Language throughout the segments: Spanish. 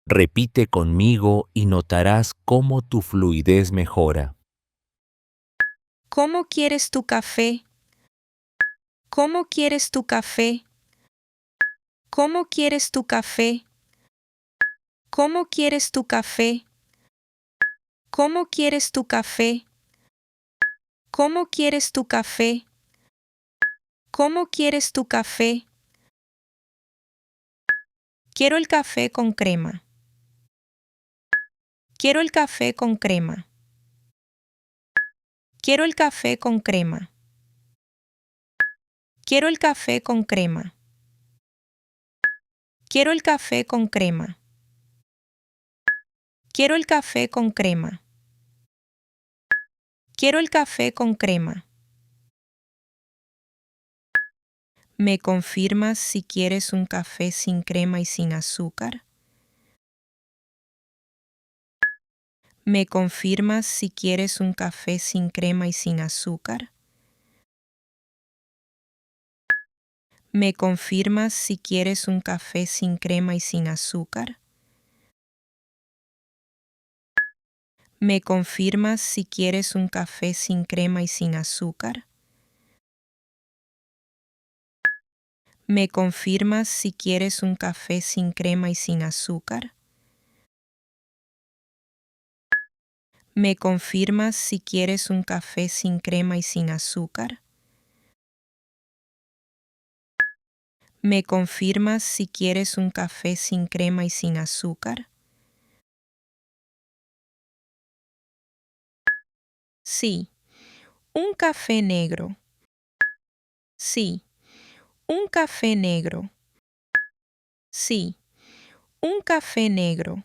Repite conmigo y notarás cómo tu fluidez mejora. ¿Cómo quieres tu café? ¿Cómo quieres tu café? ¿Cómo quieres tu café? ¿Cómo quieres tu café? ¿Cómo quieres tu café? ¿Cómo quieres tu café? ¿Cómo quieres tu café? Quiero el café con crema. Quiero el café con crema. Quiero el café con crema. Quiero el café con crema. Quiero el café con crema. Quiero el café con crema. Quiero el café con crema. ¿Me confirmas si quieres un café sin crema y sin azúcar? ¿Me confirmas si quieres un café sin crema y sin azúcar? ¿Me confirmas si quieres un café sin crema y sin azúcar? ¿Me confirmas si quieres un café sin crema y sin azúcar? ¿Me confirmas si quieres un café sin crema y sin azúcar? ¿Me confirmas si quieres un café sin crema y sin azúcar? ¿Me confirmas si quieres un café sin crema y sin azúcar? Sí, un café negro. Sí, un café negro. Sí, un café negro.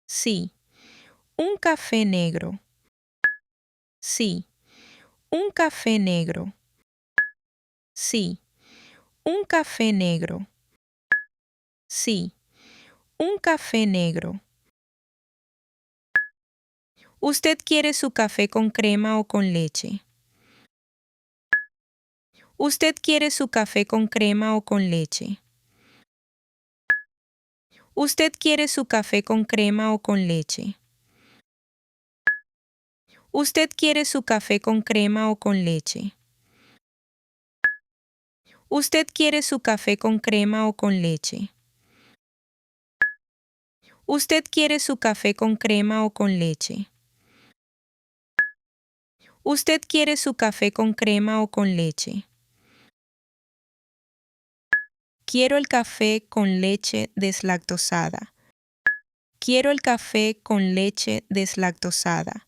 Sí, un café negro. Sí, un café negro. Sí, un café negro. Sí, un café negro. ¿Usted quiere su café con crema o con leche? ¿Usted quiere su café con crema o con leche? ¿Usted quiere su café con crema o con leche? ¿Usted quiere su café con crema o con leche? ¿Usted quiere su café con crema o con leche? ¿Usted quiere su café con crema o con leche? ¿Usted quiere su café con crema o con leche? Quiero el café con leche deslactosada. Quiero el café con leche deslactosada.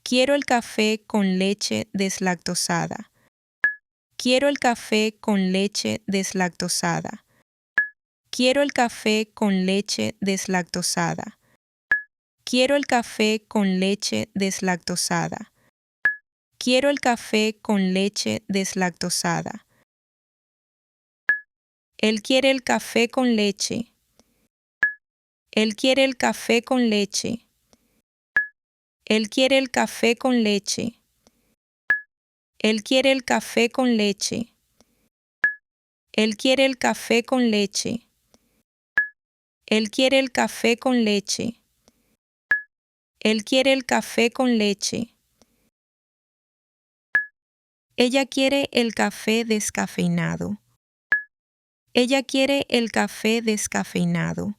Quiero el café con leche deslactosada. Quiero el café con leche deslactosada. Quiero el café con leche deslactosada. Quiero el café con leche deslactosada. Quiero el café con leche deslactosada. Él quiere el café con leche. Él quiere el café con leche. Él quiere el café con leche. Él quiere el café con leche. Él quiere el café con leche. Él quiere el café con leche. Él quiere el café con leche. Ella quiere el café descafeinado. Ella quiere el café descafeinado.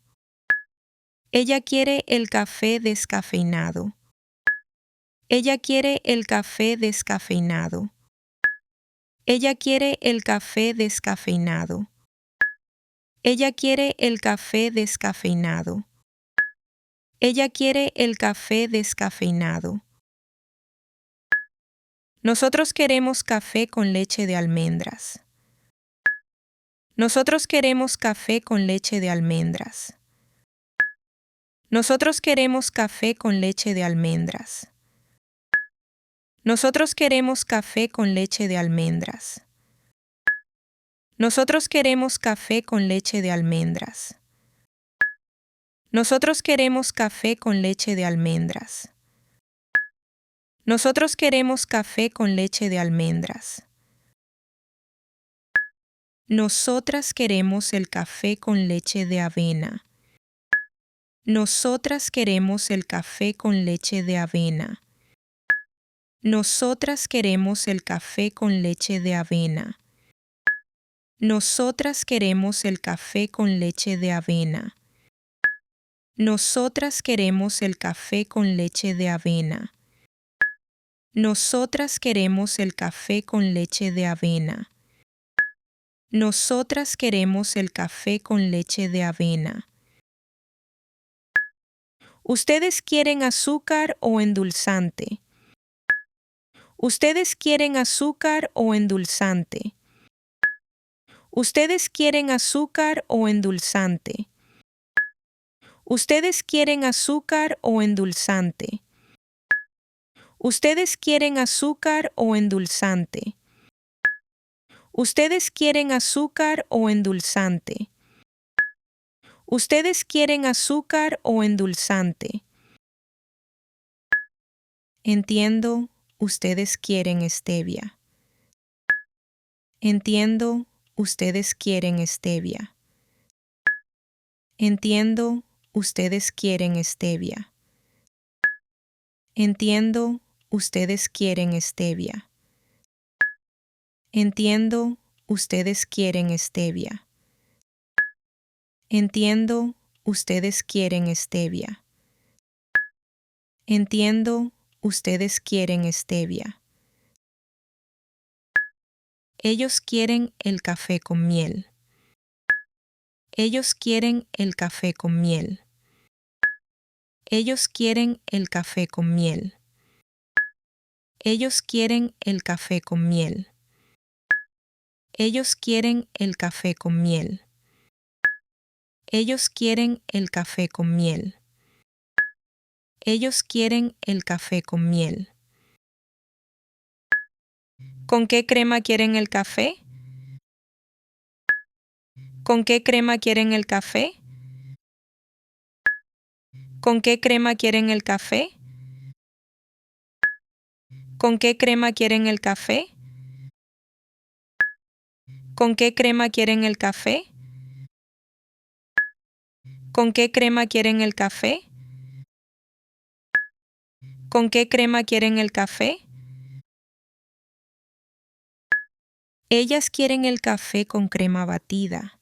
Ella quiere el café descafeinado. Ella quiere el café descafeinado. Ella quiere el café descafeinado. Ella quiere el café descafeinado. Ella quiere el café descafeinado. Nosotros queremos café con leche de almendras. Nosotros queremos café con leche de almendras. Nosotros queremos café con leche de almendras. Nosotros queremos café con leche de almendras. Nosotros queremos café con leche de almendras. Nosotros queremos café con leche de almendras. Nosotros queremos café con leche de almendras. Nosotras queremos el café con leche de avena. Nosotras queremos el café con leche de avena. Nosotras queremos el café con leche de avena. Nosotras queremos el café con leche de avena. Nosotras queremos el café con leche de avena. Nosotras queremos el café con leche de avena. Nosotras queremos el café con leche de avena. ¿Ustedes quieren azúcar o endulzante? ¿Ustedes quieren azúcar o endulzante? ¿Ustedes quieren azúcar o endulzante? ¿Ustedes quieren azúcar o endulzante? ¿Ustedes quieren azúcar o endulzante? ¿Ustedes quieren azúcar o endulzante? ¿Ustedes quieren azúcar o endulzante? Entiendo, ustedes quieren stevia. Entiendo, ustedes quieren stevia. Entiendo, ustedes quieren stevia. Entiendo, ustedes quieren stevia. Entiendo, ustedes quieren stevia. Entiendo, ustedes quieren stevia. Entiendo, ustedes quieren stevia. Ellos quieren el café con miel. Ellos quieren el café con miel. Ellos quieren el café con miel. Ellos quieren el café con miel. Ellos quieren el café con miel. Ellos quieren el café con miel. Ellos quieren el café con miel. ¿Con qué crema quieren el café? ¿Con qué crema quieren el café? ¿Con qué crema quieren el café? ¿Con qué crema quieren el café? ¿Con qué crema quieren el café? ¿Con qué crema quieren el café? ¿Con qué crema quieren el café? Ellas quieren el café con crema batida.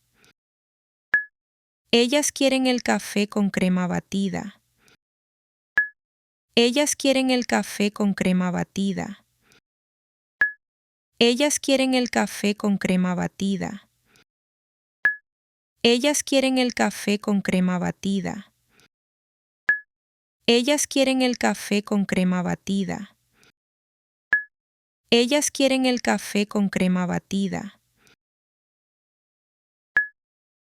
Ellas quieren el café con crema batida. Ellas quieren el café con crema batida. Ellas quieren el café con crema batida. Ellas quieren el café con crema batida. Ellas quieren el café con crema batida. Ellas quieren el café con crema batida.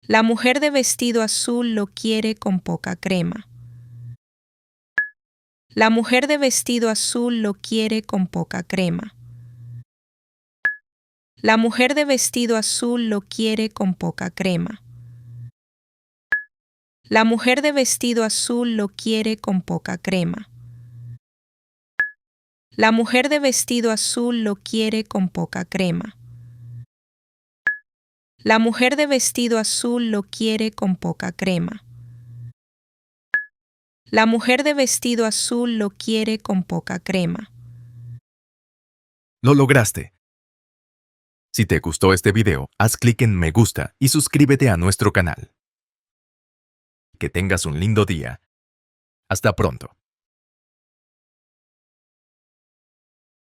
La mujer de vestido azul lo quiere con poca crema. La mujer de vestido azul lo quiere con poca crema. La mujer de vestido azul lo quiere con poca crema. La mujer de vestido azul lo quiere con poca crema. La mujer de vestido azul lo quiere con poca crema. La mujer de vestido azul lo quiere con poca crema. La mujer de vestido azul lo quiere con poca crema. Lo lograste. Si te gustó este video, haz clic en me gusta y suscríbete a nuestro canal. Que tengas un lindo día. Hasta pronto.